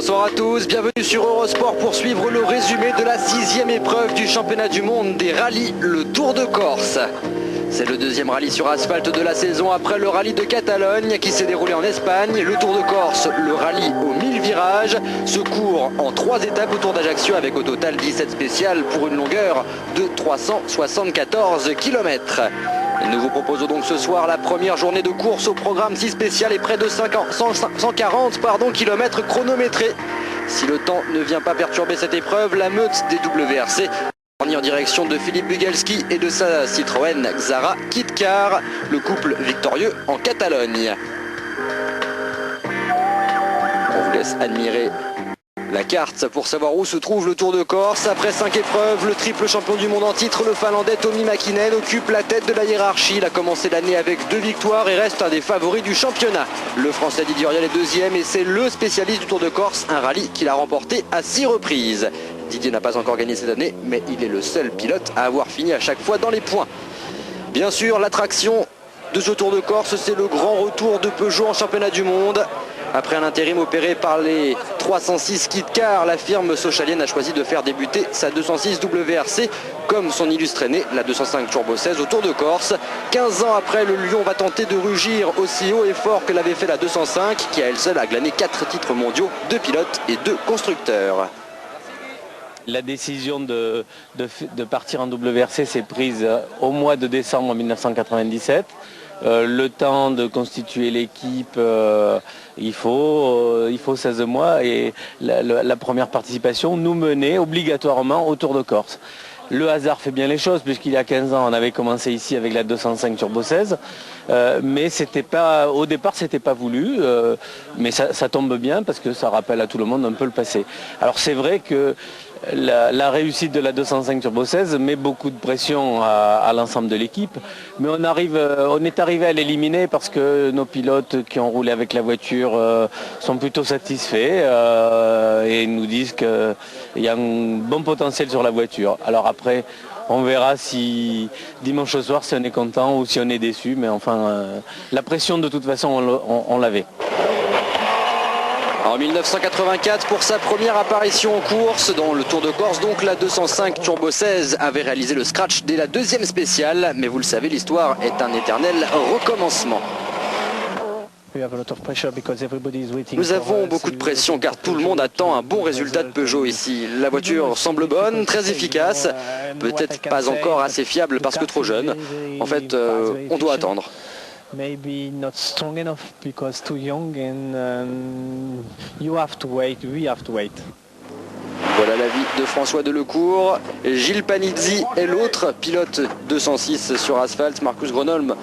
Bonsoir à tous, bienvenue sur Eurosport pour suivre le résumé de la 6e épreuve du championnat du monde des rallyes, le Tour de Corse. C'est le deuxième rallye sur asphalte de la saison après le rallye de Catalogne qui s'est déroulé en Espagne. Le Tour de Corse, le rallye aux 1000 virages, se court en 3 étapes au Tour d'Ajaccio avec au total 17 spéciales pour une longueur de 374 km. Nous vous proposons donc ce soir la première journée de course au programme 6 spécial et près de 140 km chronométrés. Si le temps ne vient pas perturber cette épreuve, la meute des WRC en direction de Filip Bugalski et de sa Citroën Xara Kit-Car, le couple victorieux en Catalogne. On vous laisse admirer la carte pour savoir où se trouve le Tour de Corse. Après 5 épreuves, le triple champion du monde en titre, le Finlandais Tommi Mäkinen, occupe la tête de la hiérarchie. Il a commencé l'année avec 2 victoires et reste un des favoris du championnat. Le Français Didier Auriol est deuxième et c'est le spécialiste du Tour de Corse, un rallye qu'il a remporté à 6 reprises. Didier n'a pas encore gagné cette année, mais il est le seul pilote à avoir fini à chaque fois dans les points. Bien sûr, l'attraction de ce Tour de Corse, c'est le grand retour de Peugeot en championnat du monde. Après un intérim opéré par les 306 Kit-Car, la firme sochalienne a choisi de faire débuter sa 206 WRC comme son illustre aîné, la 205 Turbo 16 au Tour de Corse. 15 ans après, le Lion va tenter de rugir aussi haut et fort que l'avait fait la 205, qui à elle seule a glané 4 titres mondiaux, 2 pilotes et 2 constructeurs. La décision de partir en WRC s'est prise au mois de décembre 1997. Le temps de constituer l'équipe, il faut 16 mois et la première participation nous menait obligatoirement au Tour de Corse. Le hasard fait bien les choses puisqu'il y a 15 ans on avait commencé ici avec la 205 Turbo 16, mais au départ c'était pas voulu, mais ça tombe bien parce que ça rappelle à tout le monde un peu le passé. Alors c'est vrai que la réussite de la 205 Turbo 16 met beaucoup de pression à l'ensemble de l'équipe, mais on est arrivé à l'éliminer parce que nos pilotes qui ont roulé avec la voiture sont plutôt satisfaits et nous disent qu'il y a un bon potentiel sur la voiture. Alors après, on verra si dimanche soir si on est content ou si on est déçu, mais enfin la pression de toute façon on l'avait. En 1984, pour sa première apparition en course dans le Tour de Corse, donc la 205 Turbo 16 avait réalisé le scratch dès la deuxième spéciale, mais vous le savez, l'histoire est un éternel recommencement. Nous avons beaucoup de pression car tout le monde attend un bon résultat de Peugeot ici. La voiture semble bonne, très efficace, peut-être pas encore assez fiable parce que trop jeune. En fait, on doit attendre. Maybe not strong enough because too young and you have to wait, we have to wait. Voilà l'avis de François Delecourt. Gilles Panizzi est l'autre pilote 206 sur asphalte. Marcus Gronholm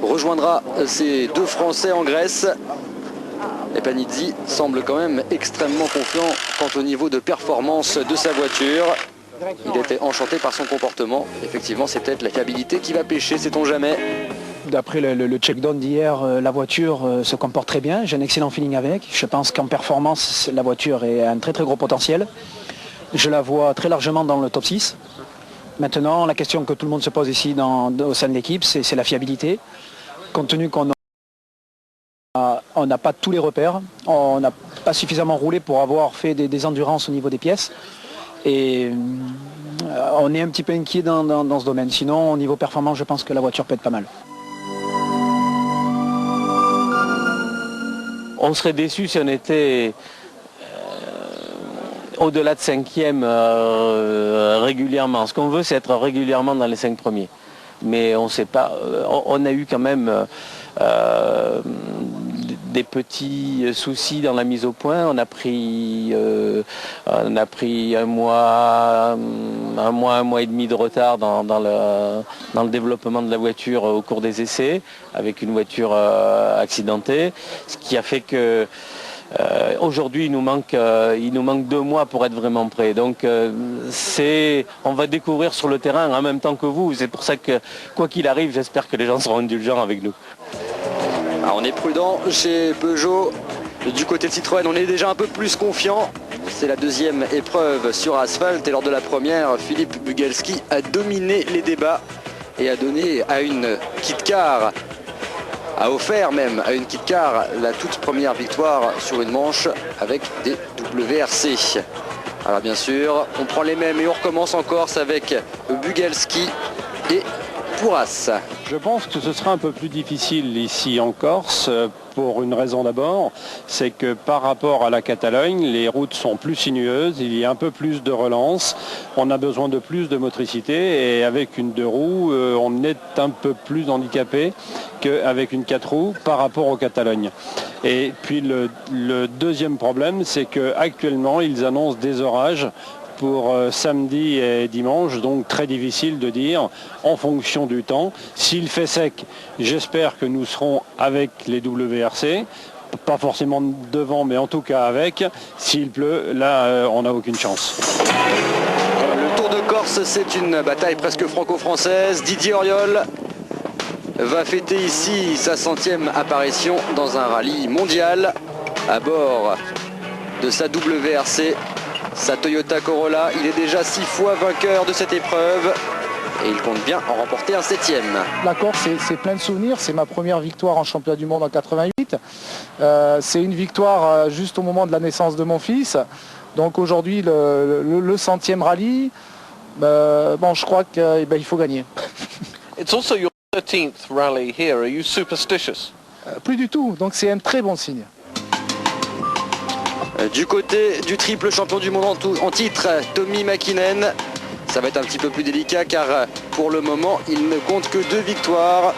rejoindra ces deux Français en Grèce. Et Panizzi semble quand même extrêmement confiant quant au niveau de performance de sa voiture. Il était enchanté par son comportement. Effectivement, c'est peut-être la fiabilité qui va pêcher, sait-on jamais. D'après le check-down d'hier, la voiture se comporte très bien. J'ai un excellent feeling avec. Je pense qu'en performance, la voiture a un très très gros potentiel. Je la vois très largement dans le top 6. Maintenant, la question que tout le monde se pose ici au sein de l'équipe, c'est la fiabilité. Compte tenu qu'on n'a pas tous les repères, on n'a pas suffisamment roulé pour avoir fait des endurances au niveau des pièces. Et on est un petit peu inquiet dans ce domaine. Sinon, au niveau performance, je pense que la voiture peut être pas mal. On serait déçu si on était au-delà de 5e régulièrement. Ce qu'on veut, c'est être régulièrement dans les 5 premiers. Mais on ne sait pas. On a eu quand même des petits soucis dans la mise au point. On a pris un mois et demi de retard dans le développement de la voiture au cours des essais, avec une voiture accidentée, ce qui a fait que aujourd'hui il nous manque 2 mois pour être vraiment prêt. Donc on va découvrir sur le terrain en même temps que vous. C'est pour ça que quoi qu'il arrive, j'espère que les gens seront indulgents avec nous. Alors on est prudent chez Peugeot. Du côté de Citroën, on est déjà un peu plus confiant. C'est la deuxième épreuve sur asphalte et lors de la première, Filip Bugalski a dominé les débats et a donné à une Kit-Car a offert même à une Kit-Car la toute première victoire sur une manche avec des WRC. Alors bien sûr, on prend les mêmes et on recommence en Corse avec Bugalski et Pourras. Je pense que ce sera un peu plus difficile ici en Corse pour une raison d'abord, c'est que par rapport à la Catalogne, les routes sont plus sinueuses, il y a un peu plus de relance, on a besoin de plus de motricité et avec une 2 roues, on est un peu plus handicapé qu'avec une 4 roues par rapport aux Catalogne. Et puis le deuxième problème, c'est qu'actuellement ils annoncent des orages pour samedi et dimanche, donc très difficile de dire en fonction du temps. S'il fait sec, j'espère que nous serons avec les WRC, pas forcément devant, mais en tout cas avec. S'il pleut, là, on n'a aucune chance. Le Tour de Corse, c'est une bataille presque franco-française. Didier Auriol va fêter ici sa 100e apparition dans un rallye mondial à bord de sa WRC. Sa Toyota Corolla, il est déjà 6 fois vainqueur de cette épreuve et il compte bien en remporter un 7e. La Corse, c'est plein de souvenirs. C'est ma première victoire en championnat du monde en 88. C'est une victoire juste au moment de la naissance de mon fils. Donc aujourd'hui, le 100e rallye, bon, je crois qu'il faut gagner. It's also your 13th rally here. Are you superstitious? Plus du tout. Donc c'est un très bon signe. Du côté du triple champion du monde en titre, Tommi Mäkinen, ça va être un petit peu plus délicat car pour le moment il ne compte que 2 victoires.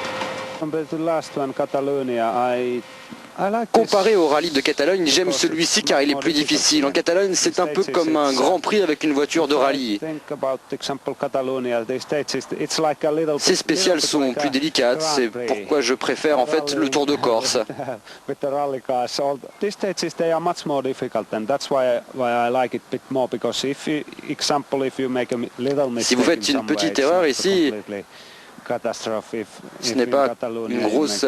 Comparé au rallye de Catalogne, j'aime celui-ci car il est plus difficile. En Catalogne, c'est un peu comme un grand prix avec une voiture de rallye. Ces spéciales sont plus délicates, c'est pourquoi je préfère en fait le Tour de Corse. Si vous faites une petite erreur ici, ce n'est pas une grosse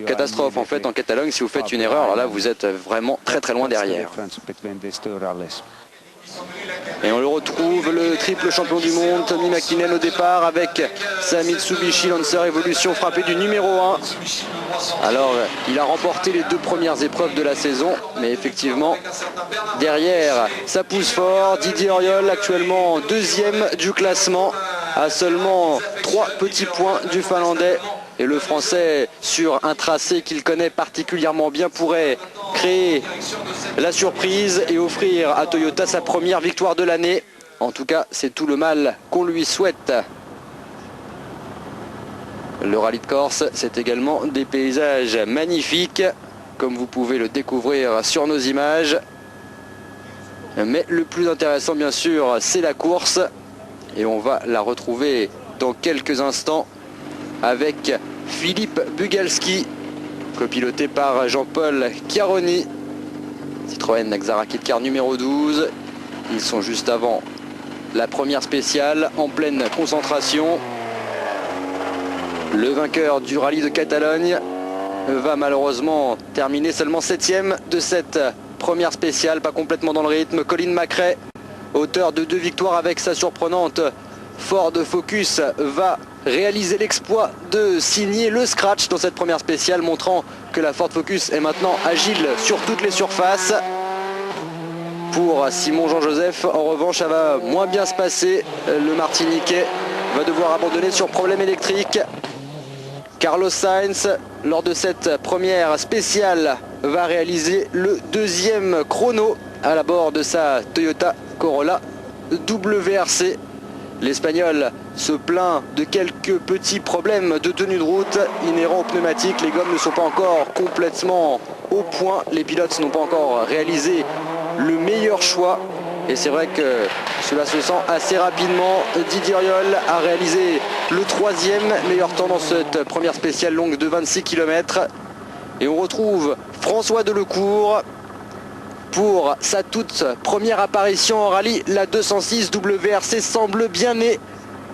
catastrophe en fait en Catalogne. Si vous faites une erreur, alors là vous êtes vraiment très très loin derrière. Et on le retrouve, le triple champion du monde, Tommi Mäkinen au départ avec sa Mitsubishi Lancer Evolution frappée du numéro 1. Alors il a remporté les 2 premières épreuves de la saison, mais effectivement derrière ça pousse fort. Didier Auriol actuellement 2e du classement à seulement 3 petits points du Finlandais. Et le Français, sur un tracé qu'il connaît particulièrement bien, pourrait créer la surprise et offrir à Toyota sa première victoire de l'année. En tout cas, c'est tout le mal qu'on lui souhaite. Le rallye de Corse, c'est également des paysages magnifiques, comme vous pouvez le découvrir sur nos images. Mais le plus intéressant, bien sûr, c'est la course. Et on va la retrouver dans quelques instants avec Philippe Bugalski, copiloté par Jean-Paul Chiaroni. Citroën Axara Kit-Car numéro 12. Ils sont juste avant la première spéciale, en pleine concentration. Le vainqueur du rallye de Catalogne va malheureusement terminer seulement 7e de cette première spéciale, pas complètement dans le rythme. Colin McRae, auteur de 2 victoires avec sa surprenante Ford Focus, va réaliser l'exploit de signer le scratch dans cette première spéciale, montrant que la Ford Focus est maintenant agile sur toutes les surfaces. Pour Simon Jean-Joseph, en revanche, ça va moins bien se passer. Le Martiniquais va devoir abandonner sur problème électrique. Carlos Sainz, lors de cette première spéciale, va réaliser le 2e chrono à la bord de sa Toyota Corolla WRC. L'Espagnol se plaint de quelques petits problèmes de tenue de route inhérents aux pneumatiques. Les gommes ne sont pas encore complètement au point. Les pilotes n'ont pas encore réalisé le meilleur choix. Et c'est vrai que cela se sent assez rapidement. Didier Auriol a réalisé le 3e meilleur temps dans cette première spéciale longue de 26 km. Et on retrouve François Delecourt pour sa toute première apparition en rallye. La 206 WRC semble bien née.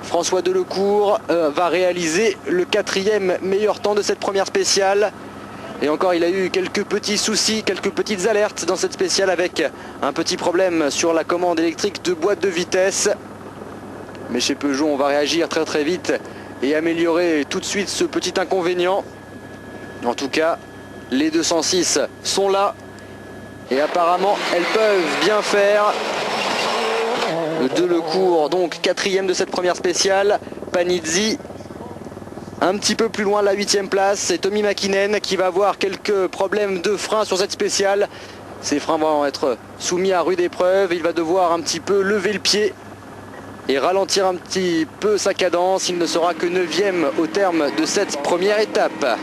François Delecourt va réaliser le 4e meilleur temps de cette première spéciale. Et encore, il a eu quelques petits soucis, quelques petites alertes dans cette spéciale avec un petit problème sur la commande électrique de boîte de vitesse. Mais chez Peugeot, on va réagir très très vite et améliorer tout de suite ce petit inconvénient. En tout cas, les 206 sont là. Et apparemment, elles peuvent bien faire. Delecourt, donc 4e de cette première spéciale. Panizzi, un petit peu plus loin, la 8e place. C'est Tommi Mäkinen qui va avoir quelques problèmes de frein sur cette spéciale. Ses freins vont être soumis à rude épreuve. Il va devoir un petit peu lever le pied et ralentir un petit peu sa cadence. Il ne sera que 9e au terme de cette première étape.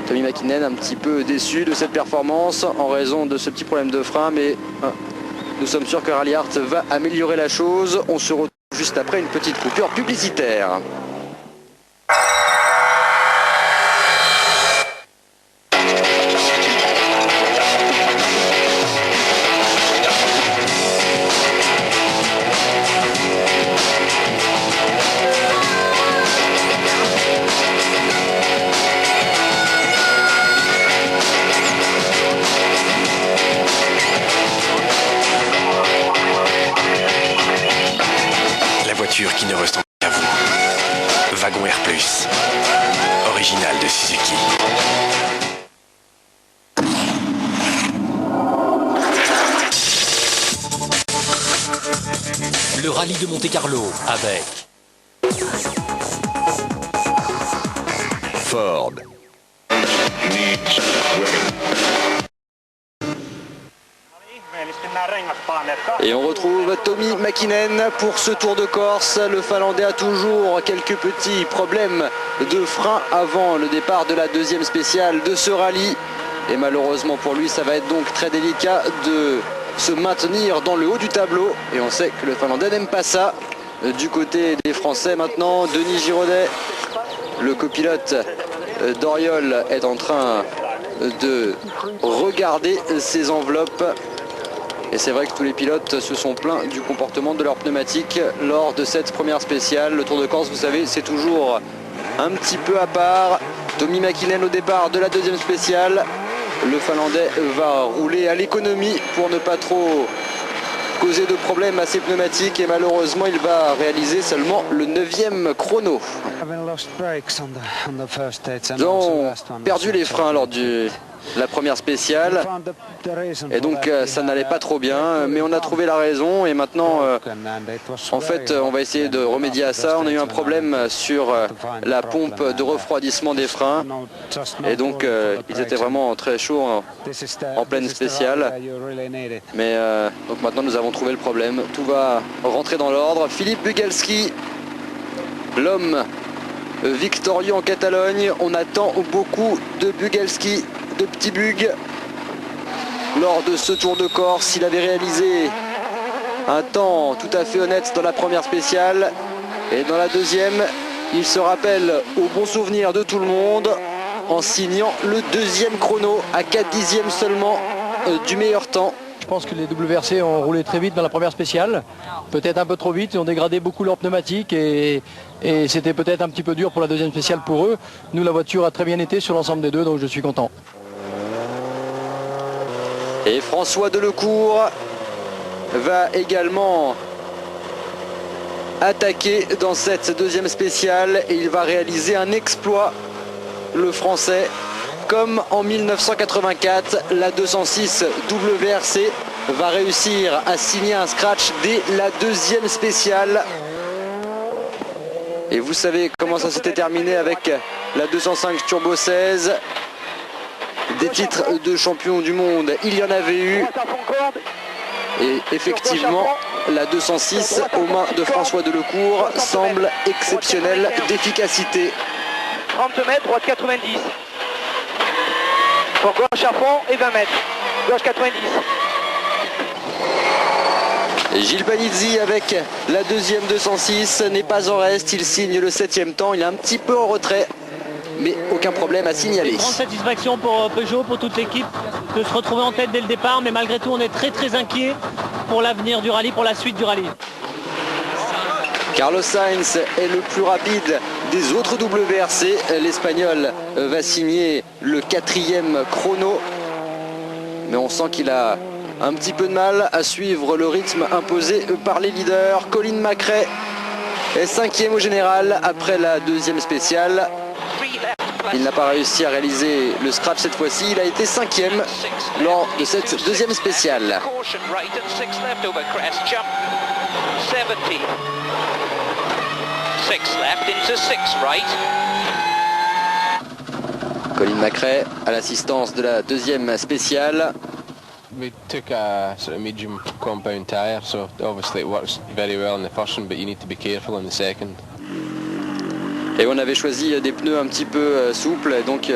Tommi Mäkinen un petit peu déçu de cette performance en raison de ce petit problème de frein, mais nous sommes sûrs que Rally Art va améliorer la chose. On se retrouve juste après une petite coupure publicitaire. Qui ne ressemble qu'à vous. Wagon R+, original de Suzuki. Le rallye de Monte-Carlo avec Ford. Et on retrouve Tommi Mäkinen pour ce Tour de Corse. Le Finlandais a toujours quelques petits problèmes de frein avant le départ de la 2e spéciale de ce rallye. Et malheureusement pour lui, ça va être donc très délicat de se maintenir dans le haut du tableau. Et on sait que le Finlandais n'aime pas ça. Du côté des Français maintenant, Denis Giraudet, le copilote d'Oriol, est en train de regarder ses enveloppes. Et c'est vrai que tous les pilotes se sont plaints du comportement de leur pneumatique lors de cette première spéciale. Le Tour de Corse, vous savez, c'est toujours un petit peu à part. Tommi Mäkinen au départ de la 2e spéciale. Le Finlandais va rouler à l'économie pour ne pas trop causer de problèmes à ses pneumatiques. Et malheureusement, il va réaliser seulement le 9e chrono. Ils ont perdu les freins lors de la première spéciale et donc ça n'allait pas trop bien, mais on a trouvé la raison et maintenant en fait on va essayer de remédier à ça. On a eu un problème sur la pompe de refroidissement des freins et donc ils étaient vraiment très chauds en pleine spéciale, mais donc maintenant nous avons trouvé le problème. Tout va rentrer dans l'ordre. Filip Bugalski, l'homme victorieux en Catalogne. On attend beaucoup de Bugalski, de petits bugs. Lors de ce Tour de Corse, il avait réalisé un temps tout à fait honnête dans la première spéciale. Et dans la 2e, il se rappelle au bon souvenir de tout le monde en signant le 2e chrono à 4 dixièmes seulement du meilleur temps. Je pense que les WRC ont roulé très vite dans la première spéciale, peut-être un peu trop vite, ils ont dégradé beaucoup leurs pneumatiques et c'était peut-être un petit peu dur pour la 2e spéciale pour eux. Nous, la voiture a très bien été sur l'ensemble des deux, donc je suis content. Et François Delecourt va également attaquer dans cette 2e spéciale et il va réaliser un exploit, le Français. Comme en 1984, la 206 WRC va réussir à signer un scratch dès la 2e spéciale. Et vous savez comment ça s'était terminé avec la 205 Turbo 16. Des titres de champion du monde, il y en avait eu. Et effectivement, la 206 aux mains de François Delecourt semble exceptionnelle d'efficacité. 30 mètres, droite 90. Pour gauche à fond et 20 mètres. Gauche 90. Gilles Panizzi avec la 2e 206 n'est pas en reste. Il signe le 7e temps. Il est un petit peu en retrait, mais aucun problème à signaler. Une grande satisfaction pour Peugeot, pour toute l'équipe, de se retrouver en tête dès le départ. Mais malgré tout, on est très inquiet pour l'avenir du rallye, pour la suite du rallye. Carlos Sainz est le plus rapide des autres WRC. L'Espagnol va signer le 4e chrono. Mais on sent qu'il a un petit peu de mal à suivre le rythme imposé par les leaders. Colin McRae est 5e au général après la 2e spéciale. Il n'a pas réussi à réaliser le scratch cette fois-ci. Il a été 5e lors de cette deuxième spéciale. Colin McRae à l'assistance de la deuxième spéciale. We took a sort of medium compound tyre, so obviously it works very well in the first one, but you need to be careful in the second. Et on avait choisi des pneus un petit peu souples, donc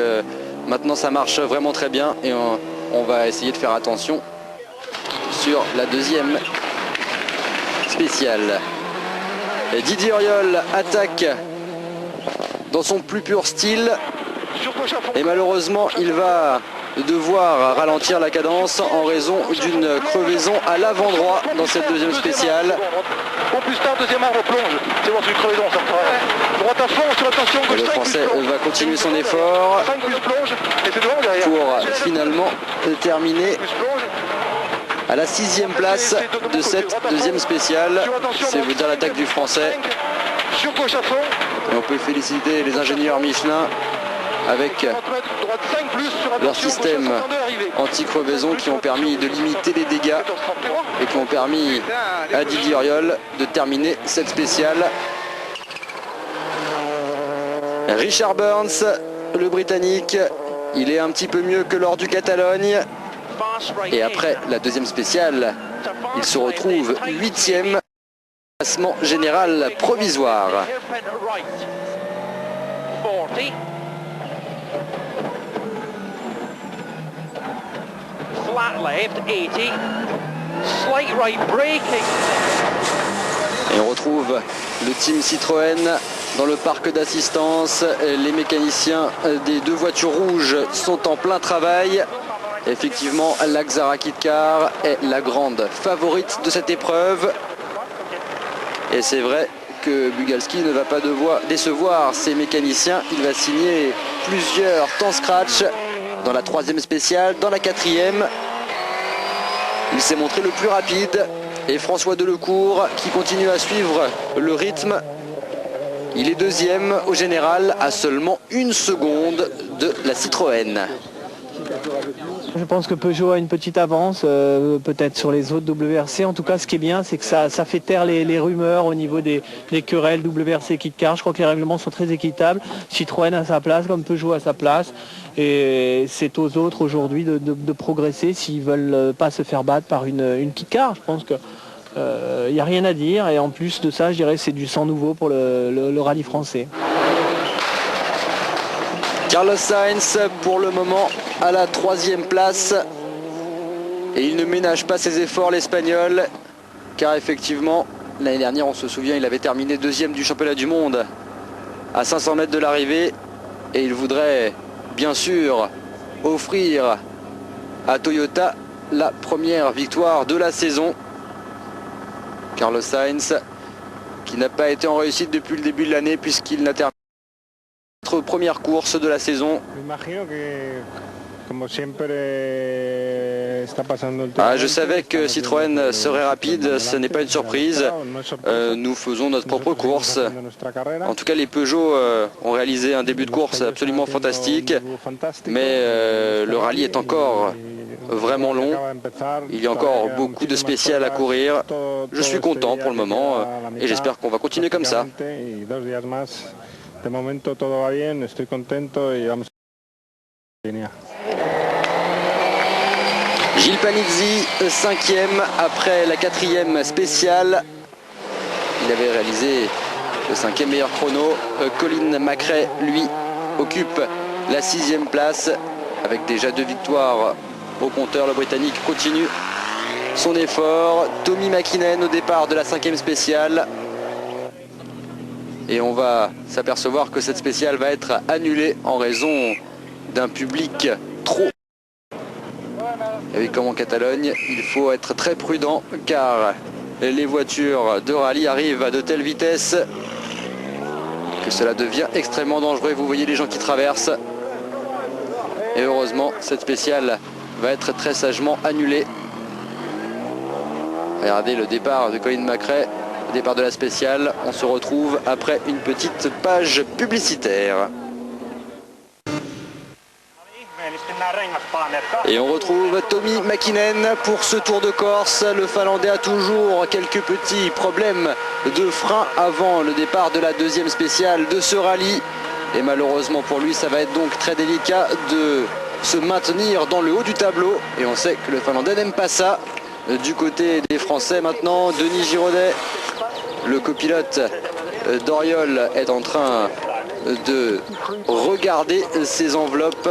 maintenant ça marche vraiment très bien et on va essayer de faire attention sur la deuxième spéciale. Et Didier Auriol attaque dans son plus pur style et malheureusement il va devoir ralentir la cadence en raison d'une crevaison à l'avant droit dans cette deuxième spéciale. Au plus tard, deuxième arbre plonge. C'est bon, c'est une crevaison, ça repart. Droite à fond, sur attention, gauche. Le Français va continuer son effort pour finalement terminer à la 6e place de cette deuxième spéciale. C'est vous dire l'attaque du Français. Et on peut féliciter les ingénieurs Michelin avec leur système anti-crevaison qui ont permis de limiter les dégâts et qui ont permis à Didier Auriol de terminer cette spéciale. Richard Burns, le Britannique, il est un petit peu mieux que lors du Catalogne. Et après la deuxième spéciale, il se retrouve 8e classement général provisoire. Flat left, 80. Slight right braking. Et on retrouve le team Citroën dans le parc d'assistance. Les mécaniciens des deux voitures rouges sont en plein travail. Effectivement, la Xara Kit-Car est la grande favorite de cette épreuve. Et c'est vrai que Bugalski ne va pas décevoir ses mécaniciens. Il va signer plusieurs temps scratch dans la 3e spéciale, dans la 4e. Il s'est montré le plus rapide. Et François Delecourt qui continue à suivre le rythme. Il est 2e au général à seulement 1 seconde de la Citroën. Je pense que Peugeot a une petite avance, peut-être sur les autres WRC. En tout cas, ce qui est bien, c'est que ça fait taire les rumeurs au niveau des querelles WRC Kit-Car. Je crois que les règlements sont très équitables. Citroën a sa place, comme Peugeot a sa place. Et c'est aux autres aujourd'hui de progresser s'ils veulent pas se faire battre par une Kit-Car. Je pense que il n'y a rien à dire. Et en plus de ça, je dirais que c'est du sang nouveau pour le rallye français. Carlos Sainz pour le moment à la 3e place et il ne ménage pas ses efforts l'Espagnol car effectivement l'année dernière on se souvient il avait terminé 2e du championnat du monde à 500 mètres de l'arrivée et il voudrait bien sûr offrir à Toyota la première victoire de la saison. Carlos Sainz qui n'a pas été en réussite depuis le début de l'année puisqu'il n'a terminé notre première course de la saison. Je savais que Citroën serait rapide, ce n'est pas une surprise. Nous faisons notre propre course. En tout cas, les Peugeot ont réalisé un début de course absolument fantastique. Mais le rallye est encore vraiment long. Il y a encore beaucoup de spéciales à courir. Je suis content pour le moment et j'espère qu'on va continuer comme ça. De momento todo va bien, estoy contento y vamos a venir. Gilles Panizzi, 5e après la 4e spéciale. Il avait réalisé le 5e meilleur chrono. Colin McRae, lui, occupe la 6e place avec déjà 2 victoires au compteur. Le Britannique continue son effort. Tommy Mäkinen au départ de la 5e spéciale. Et on va s'apercevoir que cette spéciale va être annulée en raison d'un public trop. Et comme en Catalogne, il faut être très prudent car les voitures de rallye arrivent à de telles vitesses que cela devient extrêmement dangereux. Vous voyez les gens qui traversent. Et heureusement, cette spéciale va être très sagement annulée. Regardez le départ de Colin McRae. Au départ de la spéciale, on se retrouve après une petite page publicitaire. Et on retrouve Tommi Mäkinen pour ce Tour de Corse. Le Finlandais a toujours quelques petits problèmes de frein avant le départ de la deuxième spéciale de ce rallye. Et malheureusement pour lui, ça va être donc très délicat de se maintenir dans le haut du tableau. Et on sait que le Finlandais n'aime pas ça. Du côté des Français maintenant, Denis Giraudet, le copilote d'Oriol, est en train de regarder ses enveloppes.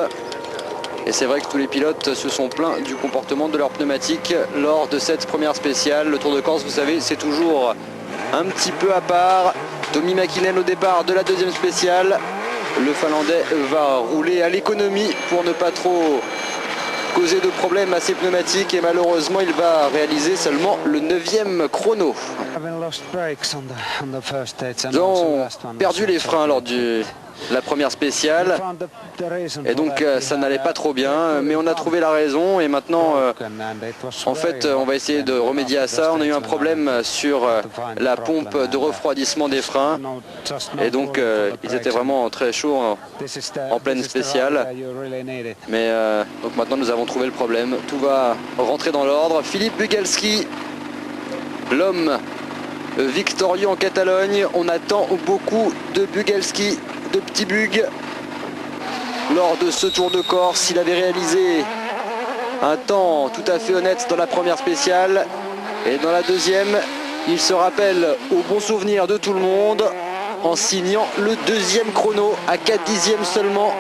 Et c'est vrai que tous les pilotes se sont plaints du comportement de leur pneumatique lors de cette première spéciale. Le Tour de Corse, vous savez, c'est toujours un petit peu à part. Tommi Mäkinen au départ de la deuxième spéciale. Le Finlandais va rouler à l'économie pour ne pas trop causer de problèmes à ses pneumatiques. Et malheureusement, il va réaliser seulement le 9e chrono. Ils ont perdu les freins lors de la première spéciale et donc ça n'allait pas trop bien, mais on a trouvé la raison et maintenant en fait on va essayer de remédier à ça. On a eu un problème sur la pompe de refroidissement des freins et donc ils étaient vraiment très chauds en pleine spéciale, mais donc maintenant nous avons trouvé le problème. Tout va rentrer dans l'ordre. Filip Bugalski, l'homme victorieux en Catalogne. On attend beaucoup de Bugalski, de petits bugs. Lors de ce Tour de Corse, il avait réalisé un temps tout à fait honnête dans la première spéciale. Et dans la deuxième, il se rappelle au bon souvenir de tout le monde en signant le 2e chrono à 4 dixièmes seulement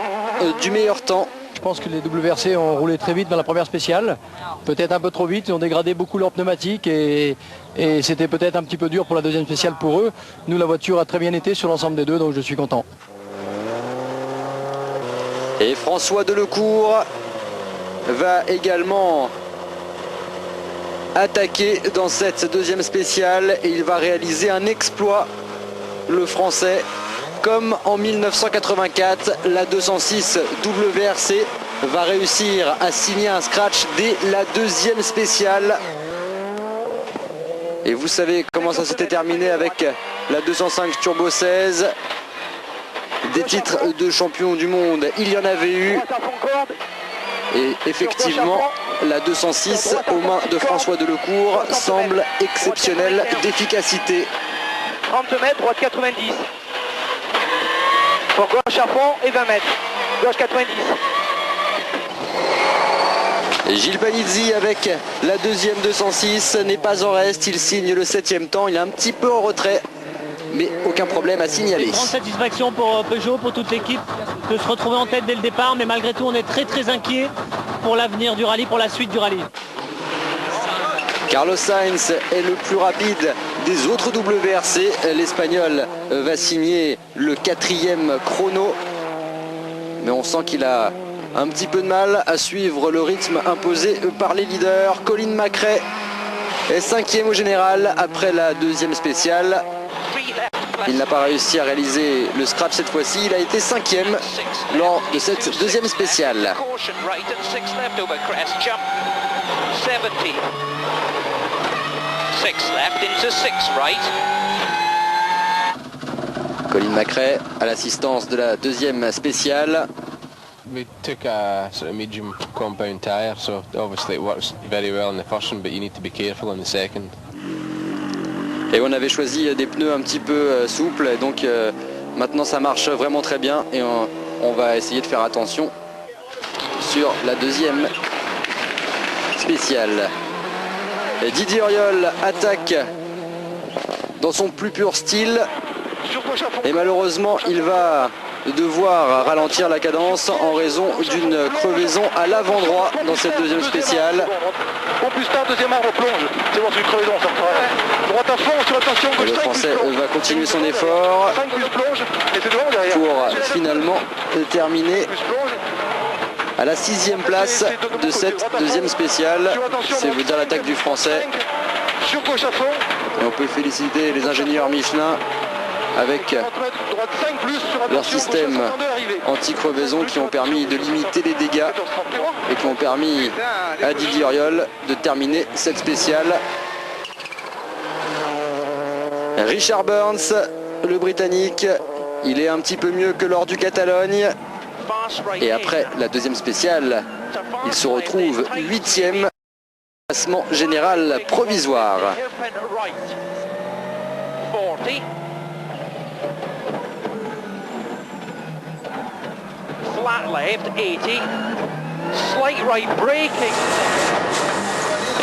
du meilleur temps. Je pense que les WRC ont roulé très vite dans la première spéciale, peut-être un peu trop vite, ils ont dégradé beaucoup leurs pneumatiques et c'était peut-être un petit peu dur pour la deuxième spéciale pour eux. Nous, la voiture a très bien été sur l'ensemble des deux, donc je suis content. Et François Delecourt va également attaquer dans cette deuxième spéciale et il va réaliser un exploit, le Français. Comme en 1984, la 206 WRC va réussir à signer un scratch dès la deuxième spéciale. Et vous savez comment ça s'était terminé avec la 205 Turbo 16. Des titres de champion du monde, il y en avait eu. Et effectivement, la 206 aux mains de François Delecourt semble exceptionnelle d'efficacité. 30 mètres, droite 90. Pour gauche à fond et 20 mètres. Gauche 90. Et Gilles Panizzi avec la deuxième 206 n'est pas en reste. Il signe le 7e temps. Il est un petit peu en retrait, mais aucun problème à signaler. Une grande satisfaction pour Peugeot, pour toute l'équipe, de se retrouver en tête dès le départ. Mais malgré tout, on est très inquiet pour l'avenir du rallye, pour la suite du rallye. Carlos Sainz est le plus rapide des autres WRC. L'Espagnol va signer le 4e chrono. Mais on sent qu'il a un petit peu de mal à suivre le rythme imposé par les leaders. Colin McRae est 5e au général après la deuxième spéciale. Il n'a pas réussi à réaliser le scratch cette fois-ci. Il a été 5e lors de cette deuxième spéciale. Colin McRae à l'assistance de la deuxième spéciale. We took a sort of medium compound tyre, so obviously it works very well in the first one, but you need to be careful in the second. Et on avait choisi des pneus un petit peu souples, et donc maintenant ça marche vraiment très bien et on va essayer de faire attention sur la deuxième spéciale. Et Didier Auriol attaque dans son plus pur style et malheureusement il va devoir ralentir la cadence en raison d'une crevaison à l'avant droit dans cette deuxième spéciale. Au plus tard, deuxième arbre plonge. C'est bon, c'est une crevaison, ça repart. Droite à fond, sur la tension gauche. Le Français va continuer son effort pour finalement terminer à la 6e place de cette deuxième spéciale. C'est vous dire l'attaque du Français. Et on peut féliciter les ingénieurs Michelin avec leur système anti-crevaison qui ont permis de limiter les dégâts et qui ont permis à Didier Auriol de terminer cette spéciale. Richard Burns, le Britannique, il est un petit peu mieux que lors du Catalogne. Et après la deuxième spéciale, il se retrouve 8e classement général provisoire.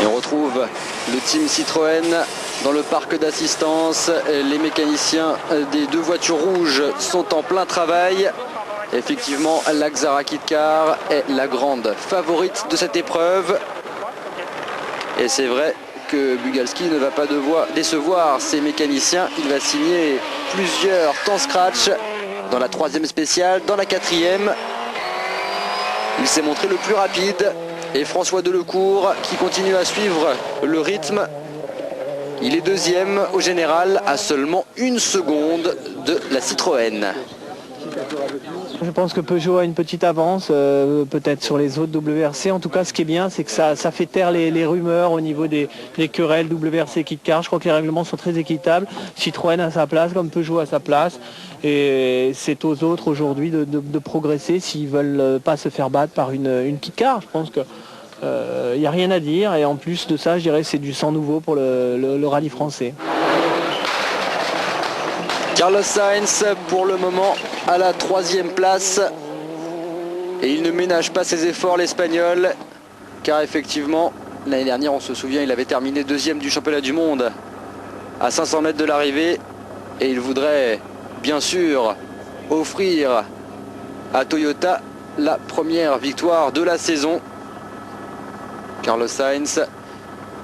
Et on retrouve le team Citroën dans le parc d'assistance. Les mécaniciens des deux voitures rouges sont en plein travail. Effectivement, la Xara Kit-Car est la grande favorite de cette épreuve. Et c'est vrai que Bugalski ne va pas décevoir ses mécaniciens. Il va signer plusieurs temps scratch dans la troisième spéciale, dans la quatrième. Il s'est montré le plus rapide. Et François Delecourt qui continue à suivre le rythme. Il est deuxième au général à seulement 1 seconde de la Citroën. Je pense que Peugeot a une petite avance, peut-être sur les autres WRC. En tout cas, ce qui est bien, c'est que ça fait taire les rumeurs au niveau des querelles WRC Kit-Car. Je crois que les règlements sont très équitables. Citroën a sa place, comme Peugeot a sa place. Et c'est aux autres aujourd'hui de progresser s'ils veulent pas se faire battre par une Kit-Car. Je pense que il n'y a rien à dire. Et en plus de ça, je dirais que c'est du sang nouveau pour le rallye français. Carlos Sainz pour le moment à la 3e place et il ne ménage pas ses efforts l'Espagnol, car effectivement l'année dernière, on se souvient, il avait terminé 2e du championnat du monde à 500 mètres de l'arrivée et il voudrait bien sûr offrir à Toyota la première victoire de la saison. Carlos Sainz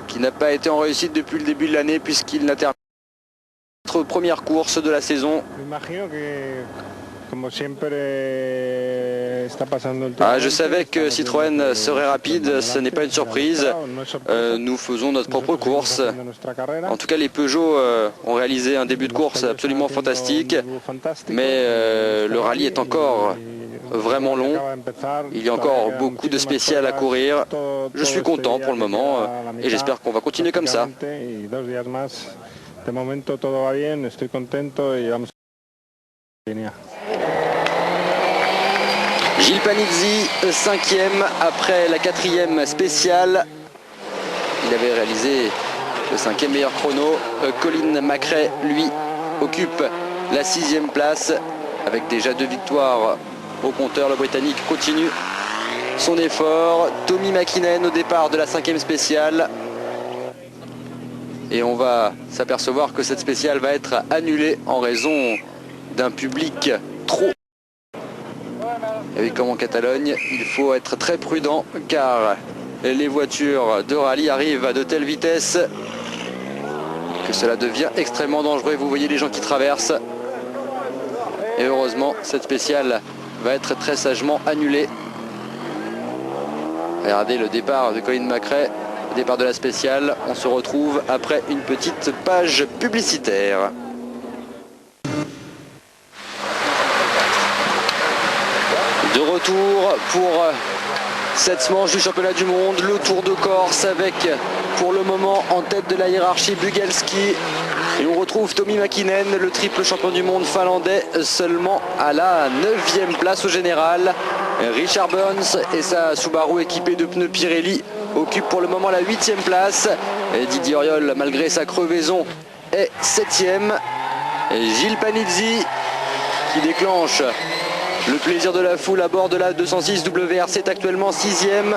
qui n'a pas été en réussite depuis le début de l'année puisqu'il n'a terminé notre première course de la saison. Je savais que Citroën serait rapide, ce n'est pas une surprise. Nous faisons notre propre course. En tout cas, les Peugeot ont réalisé un début de course absolument fantastique. Mais le rallye est encore vraiment long. Il y a encore beaucoup de spéciales à courir. Je suis content pour le moment et j'espère qu'on va continuer comme ça. De momento todo va bien, estoy contento y vamos a venir. Gilles Panizzi, 5e après la 4e spéciale. Il avait réalisé le 5e meilleur chrono. Colin McRae, lui, occupe la 6e place avec déjà 2 victoires au compteur. Le Britannique continue son effort. Tommi Mäkinen au départ de la 5e spéciale. Et on va s'apercevoir que cette spéciale va être annulée en raison d'un public trop. Et comme en Catalogne, il faut être très prudent car les voitures de rallye arrivent à de telles vitesses que cela devient extrêmement dangereux. Vous voyez les gens qui traversent. Et heureusement, cette spéciale va être très sagement annulée. Regardez le départ de Colin McRae. Départ de la spéciale, on se retrouve après une petite page publicitaire. De retour pour cette manche du championnat du monde, le Tour de Corse avec pour le moment en tête de la hiérarchie Bugalski. Et on retrouve Tommi Mäkinen, le triple champion du monde finlandais, seulement à la 9e place au général. Richard Burns et sa Subaru équipée de pneus Pirelli occupe pour le moment la 8e place. Et Didier Auriol, malgré sa crevaison, est 7e. Et Gilles Panizzi qui déclenche le plaisir de la foule à bord de la 206 WRC est actuellement 6e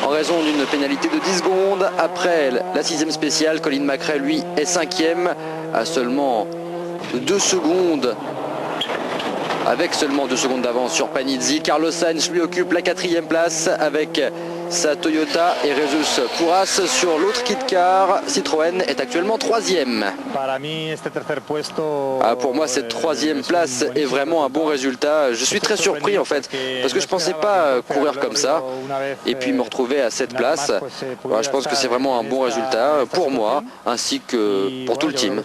en raison d'une pénalité de 10 secondes. Après la 6e spéciale, Colin McRae, lui, est 5e à seulement 2 secondes. Avec seulement 2 secondes d'avance sur Panizzi. Carlos Sainz lui occupe la 4e place avec sa Toyota et Jesus Puras sur l'autre Kit-Car. Citroën est actuellement 3e. Pour moi, cette 3e place est vraiment un bon résultat. Je suis très surpris en fait, parce que je ne pensais pas courir comme ça. Et puis me retrouver à cette place, je pense que c'est vraiment un bon résultat pour moi, ainsi que pour tout le team.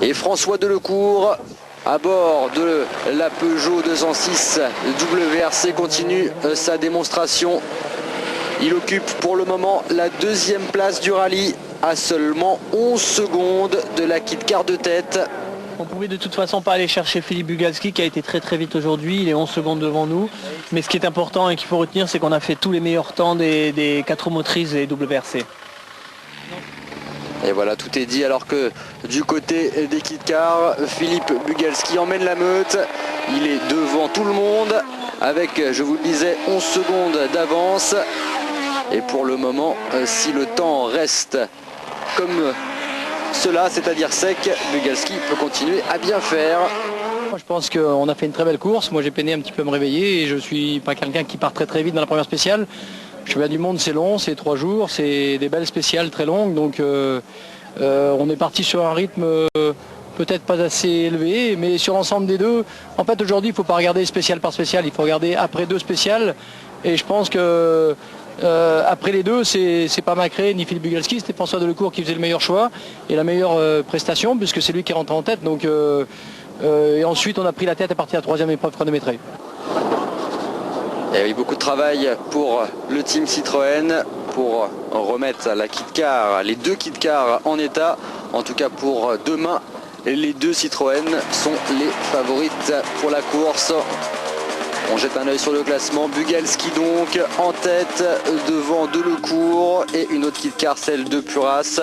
Et François Delecourt à bord de la Peugeot 206 WRC continue sa démonstration. Il occupe pour le moment la 2e place du rallye à seulement 11 secondes de la Kit-Car de tête. On pouvait de toute façon pas aller chercher Philippe Bugalski qui a été très très vite aujourd'hui, il est 11 secondes devant nous. Mais ce qui est important et qu'il faut retenir, c'est qu'on a fait tous les meilleurs temps des 4 motrices et WRC. Et voilà, tout est dit, alors que du côté des kit cars, Philippe Bugalski emmène la meute. Il est devant tout le monde avec, je vous le disais, 11 secondes d'avance. Et pour le moment, si le temps reste comme cela, c'est-à-dire sec, Bugalski peut continuer à bien faire. Moi, je pense qu'on a fait une très belle course. Moi, j'ai peiné un petit peu à me réveiller et je suis pas quelqu'un qui part très très vite dans la première spéciale. Le championnat du monde, c'est long, c'est 3 jours, c'est des belles spéciales très longues. Donc on est parti sur un rythme peut-être pas assez élevé, mais sur l'ensemble des deux, en fait aujourd'hui il ne faut pas regarder spécial par spécial, il faut regarder après 2 spéciales. Et je pense que après les deux, c'est pas Macré ni Philippe Bugalski, c'était François Delecourt qui faisait le meilleur choix et la meilleure prestation, puisque c'est lui qui est rentré en tête. Donc, et ensuite on a pris la tête à partir de la 3e épreuve chronométrée. Il y a eu beaucoup de travail pour le team Citroën pour remettre la kit car, les 2 kit cars en état. En tout cas pour demain, les 2 Citroën sont les favorites pour la course. On jette un œil sur le classement. Bugalski donc en tête devant Delecourt et une autre kit car, celle de Puras.